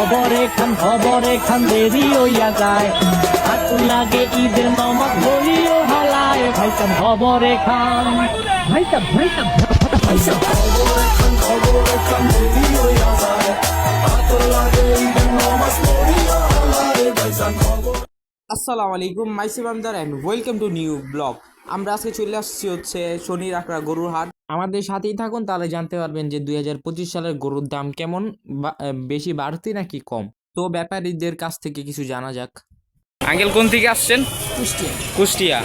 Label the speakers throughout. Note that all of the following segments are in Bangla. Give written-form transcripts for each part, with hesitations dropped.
Speaker 1: খবরে খান দেরি হইয়া যায়, হাত লাগে ঈদের নামাজ বলিও হালায়, ভাইসাব খবরে খান, ভাইসাব ভাইসাব ভাইসাব খবরে খান দেরি হইয়া যায়, হাত লাগে ঈদের নামাজ বলিও হালায়, ভাইসাব খবর।
Speaker 2: আসসালামু আলাইকুম, মাইসিম আমদার and welcome to new blog. আমরা আজকে চলে আসছি হচ্ছে শনির আখড়া গরুর হাট। আমাদের সাথেই থাকুন, তাহলে জানতে পারবেন যে 2025 সালের গরুর দাম কেমন, বেশি বাড়তি নাকি কম। তো ব্যাপারীদের কাছ থেকে কিছু জানা যাক। আঙ্কেল কোন থেকে আসছেন? কুষ্টিয়া।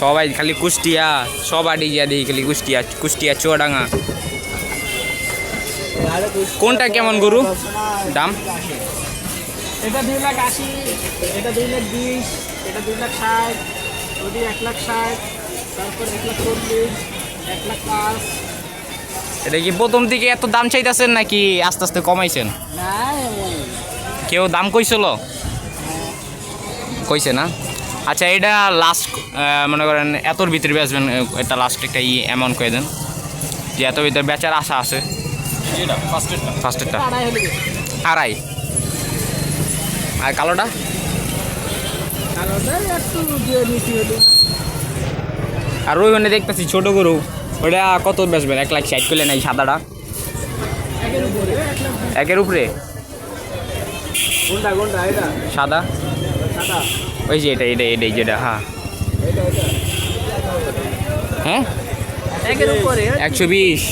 Speaker 2: সবাই খালি কুষ্টিয়া, সব আডি গিয়া দিই খালি কুষ্টিয়া চুয়াডাঙ্গা। কোনটা কেমন গরু দাম?
Speaker 3: এটা 2,80,000, এটা 2,20,000, এটা 2,60,000, ওটি 1,60,000, তারপর 1,40,000, 1,05,000।
Speaker 2: এটা কি প্রথম থেকে এত দাম চাইতেছেন নাকি আস্তে আস্তে কমাইছেন?
Speaker 3: না
Speaker 2: কেউ দাম কইছিল? কইছে না? আচ্ছা, এটা লাস্ট মনে করেন এতর ভিতরে বেচবেন, এটা লাস্ট একটা অ্যামাউন্ট করে দেন যে এত ভিতরে বেচার আশা আছে। ফার্স্টেরটা 2.5। আর কালোটা? আর ওই মানে দেখতেছি ছোট গরু, ওটা কত বেচবেন? 1,60,000 করলে নাই সাদাটা? 1,00,000 উপরে?
Speaker 3: কোনটা এটা
Speaker 2: সাদা ওই যে এটাই যেটা। হ্যাঁ হ্যাঁ 120।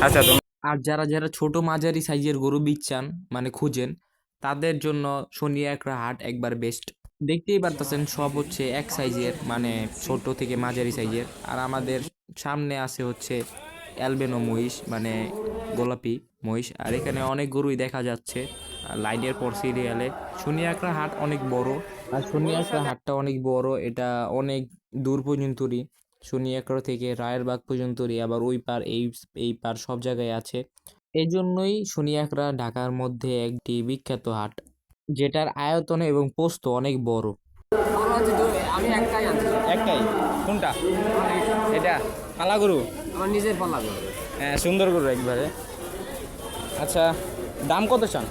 Speaker 2: আচ্ছা। তো আর যারা যারা ছোট মাঝারি সাইজের গরু বিচ্ছান মানে খুঁজেন, তাদের জন্য শনি আখড়া হাট একবার বেস্ট। দেখতেই পারতেছেন সব হচ্ছে এক সাইজের, মানে ছোট থেকে মাঝারি সাইজের। আর আমাদের সামনে আছে হচ্ছে অ্যালবেনো মহিষ, মানে গোলাপি মহিষ। আর এখানে অনেক গরুই দেখা যাচ্ছে লাইনের পর সিরিয়ালে। শনি আখড়া হাট অনেক বড়, আর শনি আখড়া হাটটা অনেক বড়, এটা অনেক দূর পর্যন্তই। শনি আখড়া থেকে রায়েরবাগ পর্যন্তই, আবার ওই পার এই পার সব জায়গায় আছে। এই জন্যই শনি আখড়া ঢাকার মধ্যে একটি বিখ্যাত হাট, যেটার আয়তন এবং পোস্ত অনেক বড়।
Speaker 3: আমি
Speaker 2: একটাই? কোনটা? এটা পালা গরু?
Speaker 3: আমার নিজের পালা গরু।
Speaker 2: হ্যাঁ, সুন্দর গরু একবারে। আচ্ছা, দাম কত চান?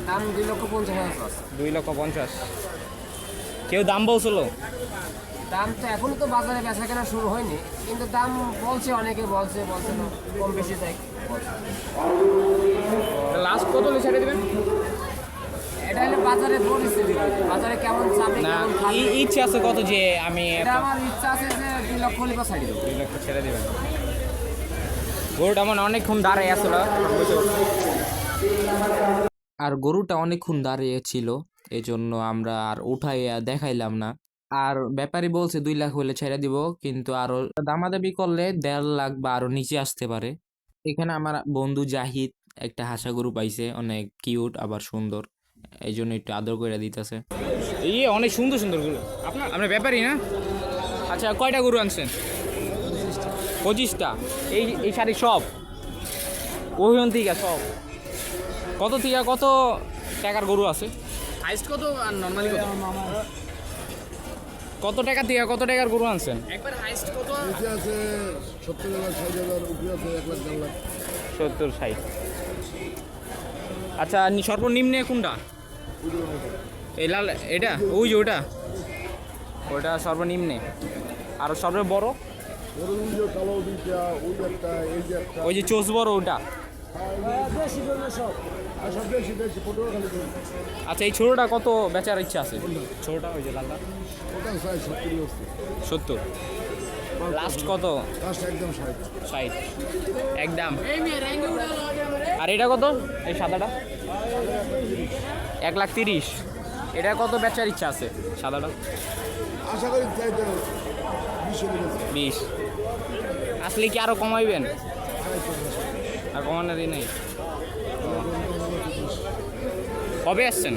Speaker 3: দাম 2,50,000।
Speaker 2: 2,50,000? কেউ দাম বলছিল?
Speaker 3: দাম তো এখনো তো বাজারে বেচা কেনা শুরু হয়নি, কিন্তু দাম বলছে, অনেকে বলছে না কম বেশি তাই
Speaker 2: লাস্ট কত ছেড়ে দেবেন?
Speaker 3: এটা হলে বাজারে পরিস্থিতি, বাজারে কেমন চাপে
Speaker 2: না,
Speaker 3: কেমন খাবে।
Speaker 2: ইচ্ছে আছে কত যে আমি
Speaker 3: এটা আমার ইচ্ছা আছে যে 2,00,000 হলে বা ছাড়ি দেবো।
Speaker 2: 2,00,000 ছেড়ে দেবেন? গরুটা মানে অনেকক্ষণ দাঁড়ায় আসলো, আর গরুটা অনেকক্ষণ দাঁড়িয়ে ছিল, এই জন্য আমরা আর উঠাইয়া দেখাইলাম না। আর ব্যাপারী বলছে 2,00,000 হলে ছেড়ে দিব, কিন্তু আরো দামাদামি করলে 1,50,000 বা আরো নিচে আসতে পারে। এখানে আমার বন্ধু জাহিদ একটা হাসা গরু পাইছে, অনেক কিউট আবার সুন্দর, এই জন্য একটু আদর করে দিতেছে। অনেক সুন্দর সুন্দর গরু। আপনার ব্যাপারই না? আচ্ছা, কয়টা গরু আনছেন? 25টা? এই শাড়ি সব ওইখান থেকে সব? কত থেকে কত টাকার গরু আছে? হাইস্ট কত আর নর্মালি কত? কত টাকা থেকে কত টাকার গরু আনছেন? একবার হাইস্ট কত
Speaker 4: আছে? 70,000, 60,000, উপরে আছে 1,00,000, 1,50,000।
Speaker 2: 70-60। আচ্ছা, সর্বনিম্নে কোনটা? এই লাল এটা? ওই যে ওটা সর্বনিম্নে। আর সর্বে বড়?
Speaker 4: কালো দুইটা, ওই একটা, এই যে একটা।
Speaker 2: ওই যে চোষ বড় ওটা?
Speaker 4: বেশি করে সব, আর সব বেশি 15 খালি করে।
Speaker 2: আচ্ছা, এই ছোটোটা কত বেচার ইচ্ছা আছে? ছোটোটা ওই যে লালটা?
Speaker 4: ওটা 70 আছে।
Speaker 2: 70? লাস্ট কত?
Speaker 4: লাস্ট একদম 60।
Speaker 2: 60 একদম। আর এটা কত? এই সাদাটা? 1,30,000। এটা কত বেচার ইচ্ছা আছে সাদাটা?
Speaker 4: আশা করি চাইতে 20
Speaker 2: আসলে কি আরো কমাইবেন? আর কমানোরই নেই? কবে আসছেন?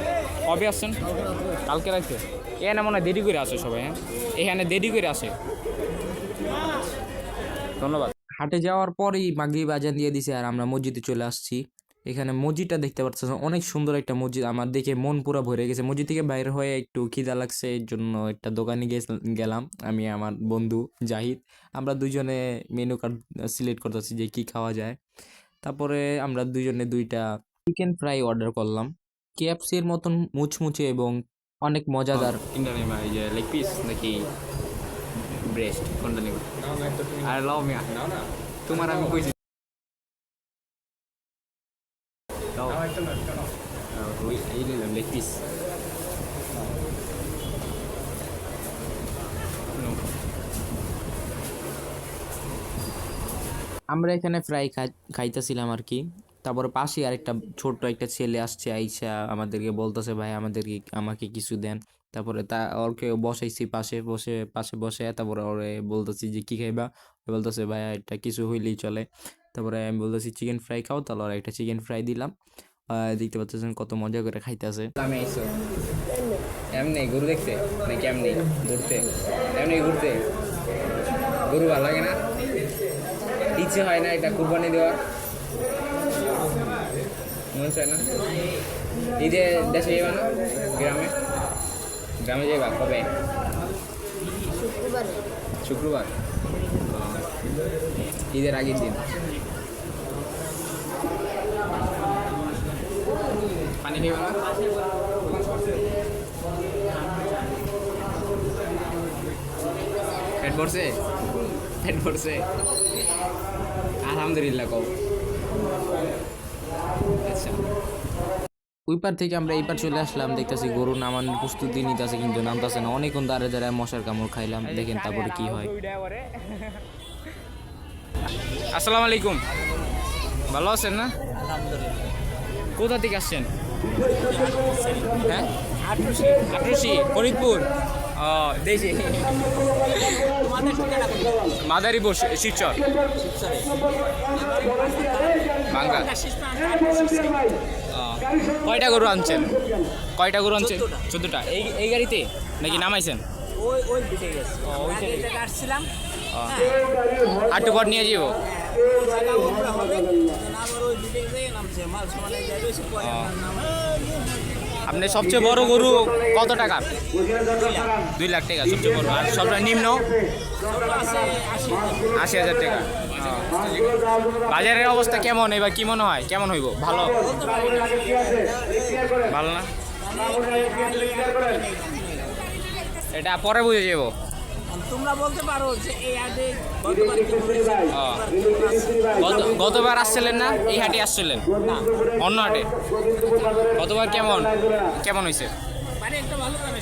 Speaker 2: কালকে রাখতে? এখানে মনে হয় দেরি করে আসে সবাই। হ্যাঁ, এখানে দেরি করে আসে। ধন্যবাদ। হাটে যাওয়ার পরেই মাগরিব আজান দিয়ে দিছে, আর আমরা মসজিদে চলে আসছি। এখানে মসজিদটা দেখতে পাচ্ছেন, অনেক সুন্দর একটা মসজিদ। আমার দেখে মন পুরো ভরে গেছে। মসজিদ থেকে বাইরে হয়ে একটু খিদা লাগছে, এর জন্য একটা দোকানে গেলাম। আমি আমার বন্ধু জাহিদ, আমরা দুজনে মেনু কার্ড সিলেক্ট করতেছি যে কি খাওয়া যায়। তারপরে আমরা দুইজনে দুইটা চিকেন ফ্রাই অর্ডার করলাম। KFC এর মতন মুচমুচে এবং অনেক মজাদার।
Speaker 5: কোনটা নেবা এই যে লেগ পিস নাকি ব্রেস্ট কোনটা নেবা? আর লাও মিয়া তোমার আমি কইছি লাও ওই এই নিলাম লেগ পিস।
Speaker 2: আমরা এখানে ফ্রাই খাইতেছিলাম আর কি। তারপরে পাশে আরেকটা ছোট্ট একটা ছেলে আসছে, আইসা আমাদেরকে বলতেছে ভাই আমাকে কিছু দেন। তারপরে ওরকে বসাইছি পাশে বসে তারপরে ওরে বলতেছি যে কি খাইবা, বলতেছে ভাই এটা কিছু হইলেই চলে। তারপরে আমি বলতেছি চিকেন ফ্রাই খাও, তাহলে ওরা একটা চিকেন ফ্রাই দিলাম। দেখতে পাচ্ছেন কত মজা করে খাইতেছে।
Speaker 5: আমি আইসো এমনি গরু দেখতে নাকি এমনি ঘুরতে? এমনি ঘুরতে গরু ভালো লাগে না? ইচ্ছে হয় না এটা কুরবানি দেওয়ার? মন চায় না? ঈদে দেশে যাবা না? গ্রামে যাবা কবে? শুক্রবার ঈদের আগের দিন। পানি খাইবা না? পেট ভরছে আলহামদুলিল্লাহ কও। আচ্ছা
Speaker 2: ওই পার থেকে আমরা এই পার চলে আসলাম, দেখতেছি গরু নামানোর প্রস্তুতি নিতেছে কিন্তু নামতেছে না। অনেকক্ষণ দাঁড়ায় মশার কামড় খাইলাম, দেখেন তারপরে কি হয়।
Speaker 5: আসসালামু আলাইকুম, ভালো আছেন না? কোথা থেকে আসছেন? হ্যাঁ আটরশি ফরিদপুর। ও দেখি মাদারীপুর শিবচর বাঙ্গা। কয়টা গরু আনছেন? 14টা। এই গাড়িতে নাকি নামাইছেন? আটটু পর নিয়ে যাবো। আপনি সবচেয়ে বড় গরু কত টাকা? 2 লাখ টাকা সবচেয়ে বড়। আর সবটা নিম্ন 80,000 টাকা। বাজারের অবস্থা কেমন এবার? কি মনে হয় কেমন হইব? ভালো না? এটা পরে বুঝে যাব।
Speaker 6: তোমরা বলতে পারো যে এই হাটে
Speaker 5: গতবার আসছিলেন না? এই হাটে আসছিলেন না অন্য হাটে? গতবার কেমন হয়েছে?
Speaker 6: মানে একটা ভালো কারণে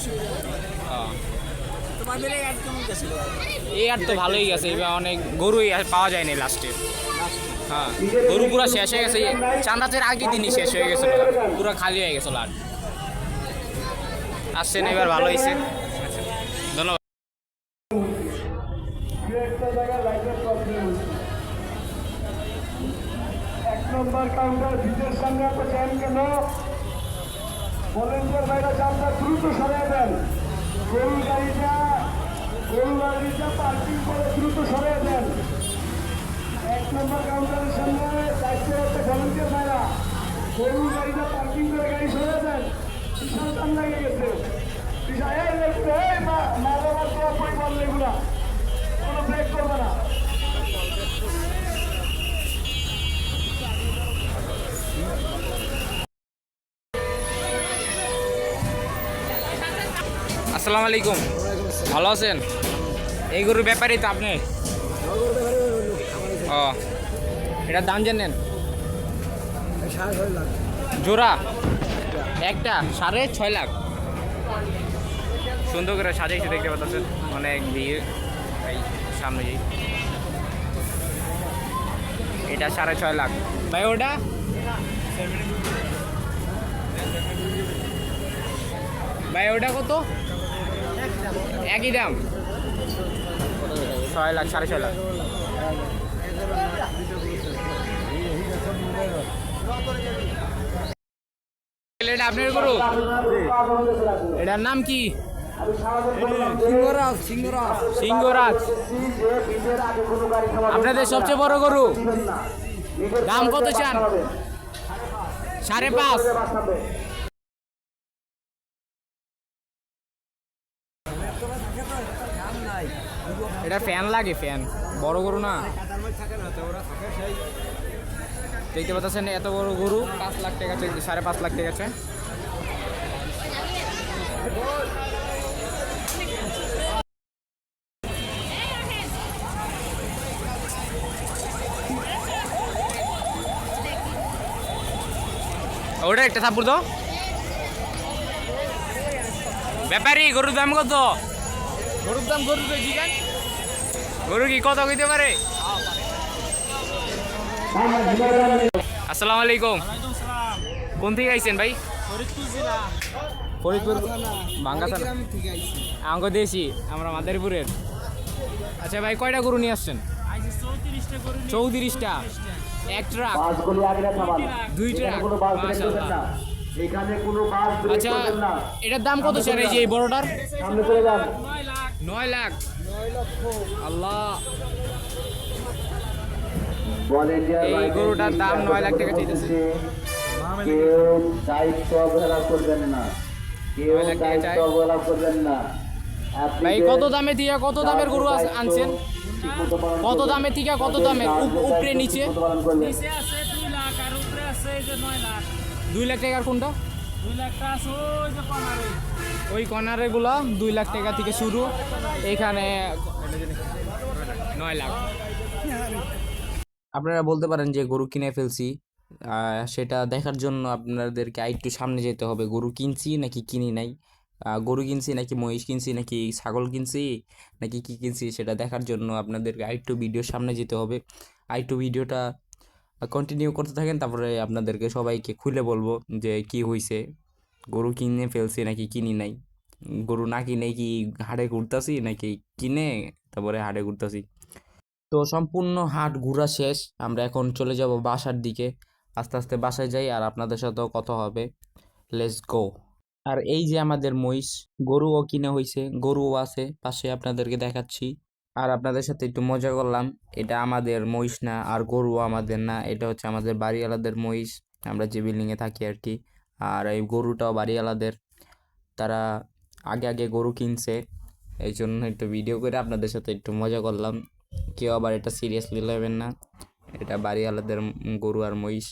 Speaker 6: তোমাদের এই হাট কেমন গেছিল?
Speaker 5: এই হাট তো ভালোই গেছে, এবার অনেক গরুই পাওয়া যায়নি লাস্টে। হ্যাঁ গরু পুরো শেষ হয়ে গেছে, চাঁদাতের আগের দিনই শেষ হয়ে গেছিল, পুরো খালি হয়ে গেছিল। হাট আসছেন এবার ভালো হয়েছে, ধন্যবাদ।
Speaker 4: এক নম্বর কাউন্টার ভিতের সামনে একটা জ্যাম কেন? ভলেন্টিয়ার ভাইরা জ্যামটা দ্রুত সরিয়ে দেন। গরু গাড়িটা পার্কিং করে দ্রুত সরিয়ে দেন। এক নম্বর কাউন্টারের সামনে দায়িত্বরত ভলেন্টিয়ার ভাইরা গরু গাড়িটা পার্কিং করে গাড়ি সরিয়ে দেন। বিশাল টান লেগে গেছে, মা বাবার তো পরিবার এগুলা কোনো ব্রেক করবে না।
Speaker 5: আসসালামু আলাইকুম, ভালো আছেন? এই গরুর ব্যাপারই তো আপনি? ও এটার দাম জানেন? জোড়া একটা 6.5 লাখ। সুন্দর করে সাজাইছে, দেখতে পাচ্ছেন অনেক ভিড়। এই সামনে যাই, এটা 6.5 লাখ। ভাই ওটা কত? একই দাম, 6 লাখ 6.5 লাখ। এটা আপনার গরু? এটার নাম কি? সিংহরাজ। আপনাদের সবচেয়ে বড় গরু, দাম কত চান? 5.5। এটা ফ্যান লাগে, ফ্যান বড় গরু না। দেখতে পাচ্ছেন এত বড় গরু 5 লাখ টাকা, 5.5 লাখ টাকা আছে। ওটা একটা থাপ্পড় দাও। ব্যাপারী গরুর দাম কত? গরুর দাম গরু জিগান, গরু কি কত হইতে পারে? আসসালামু আলাইকুম। কোন থেকে আইছেন ভাই? ফরিদপুর ভাঙ্গা থানা আঙ্গ দেশি, আমরা মাদারীপুরের। আচ্ছা ভাই, কয়টা গরু নিয়ে আসছেন? 34টা। এক ট্রাক,
Speaker 4: বাসগুলি আগে থামান
Speaker 5: 2 ট্রাক,
Speaker 4: কোনো বাস ব্রেক করবেন
Speaker 5: মাশাআল্লাহ।
Speaker 4: না, এখানে কোনো বাস ব্রেক
Speaker 5: আচ্ছা,
Speaker 4: করবেন না,
Speaker 5: এটার দাম কত স্যার এই যে এই বড়টার?
Speaker 4: সামনে চলে যান।
Speaker 5: 9 লাখ। আল্লাহ,
Speaker 4: ভলেন্টিয়ার
Speaker 5: এই
Speaker 4: বাহিনীর
Speaker 5: গরুটার দাম 9 লাখ টাকা
Speaker 4: বলতেছে,
Speaker 5: চাইতেছে।
Speaker 4: কেউ দায়িত্ব অবহেলা করবেন না, কেউ
Speaker 5: 9 লাখ টাকা
Speaker 4: দায়িত্ব
Speaker 5: চাই।
Speaker 4: অবহেলা করবেন না। আপনি
Speaker 5: ভাই
Speaker 4: যে
Speaker 5: কত দামে দিয়ে কত দামের গরু আনছেন?
Speaker 4: ঠিকমতো পালন
Speaker 5: কত
Speaker 4: করবেন।
Speaker 5: দামে থেকে কত দামের? উপরে নিচে?
Speaker 4: ঠিকমতো পালন করবেন।
Speaker 6: নিচে আছে 2 লাখ আর উপরে আছে এই যে 9 লাখ।
Speaker 5: 2 লাখ টাকার কোনটা?
Speaker 6: 2 লাখটা আছে ওই যে কর্নারে।
Speaker 5: ওই কর্নারে গুলা 2 লাখ টাকা থেকে শুরু, এখানে 9 লাখ। আপনারা বলতে পারেন যে গরু কিনে ফেলছি, সেটা দেখার জন্য আপনাদেরকে একটু সামনে যেতে হবে। গরু কিনছি নাকি কিনি নাই, গরু কিনছি নাকি মহিষ কিনছি নাকি ছাগল কিনছি নাকি কি কিনছি, সেটা দেখার জন্য আপনাদেরকে আরেকটু ভিডিওর সামনে যেতে হবে। আরেকটু ভিডিওটা কন্টিনিউ করতে থাকেন, তারপরে আপনাদেরকে সবাইকে খুলে বলবো যে কি হয়েছে, গরু কিনে ফেলছি নাকি কিনি নাই, গরু না কিনে কি হাটে ঘুরতাছি নাকি কিনে তারপরে হাটে ঘুরতাছি। তো সম্পূর্ণ হাট ঘোরা শেষ, আমরা এখন চলে যাব বাসার দিকে। আস্তে আস্তে বাসায় যাই আর আপনাদের সাথেও কথা হবে। Let's go. আর এই যে আমাদের মহিষ, গরুও কিনে হয়েছে, গরুও আছে পাশে, আপনাদেরকে দেখাচ্ছি। আর আপনাদের সাথে একটু মজা করলাম, এটা আমাদের মহিষ না আর গরুও আমাদের না, এটা হচ্ছে আমাদের বাড়িওয়ালাদের মহিষ, আমরা যে বিল্ডিংয়ে থাকি আর কি। আর এই গরুটাও বাড়িওয়ালাদের, তারা আগে আগে গরু কিনছে, এই জন্য একটু ভিডিও করে আপনাদের সাথে একটু মজা করলাম। কেউ আবার এটা সিরিয়াসলি নেবেন না, এটা বাড়িওয়ালাদের গরু আর মহিষ।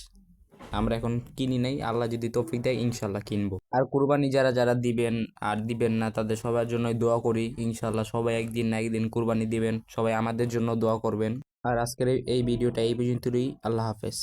Speaker 5: আমরা এখন কিনি নাই, আল্লাহ যদি তৌফিক দেয় ইনশাল্লাহ কিনবো। আর কুরবানি যারা যারা দিবেন আর দিবেন না, তাদের সবার জন্যই দোয়া করি। ইনশাল্লাহ সবাই একদিন না একদিন কুরবানি দিবেন, সবাই আমাদের জন্য দোয়া করবেন। আর আজকের এই ভিডিওটা এই পর্যন্তই। আল্লাহ হাফেজ।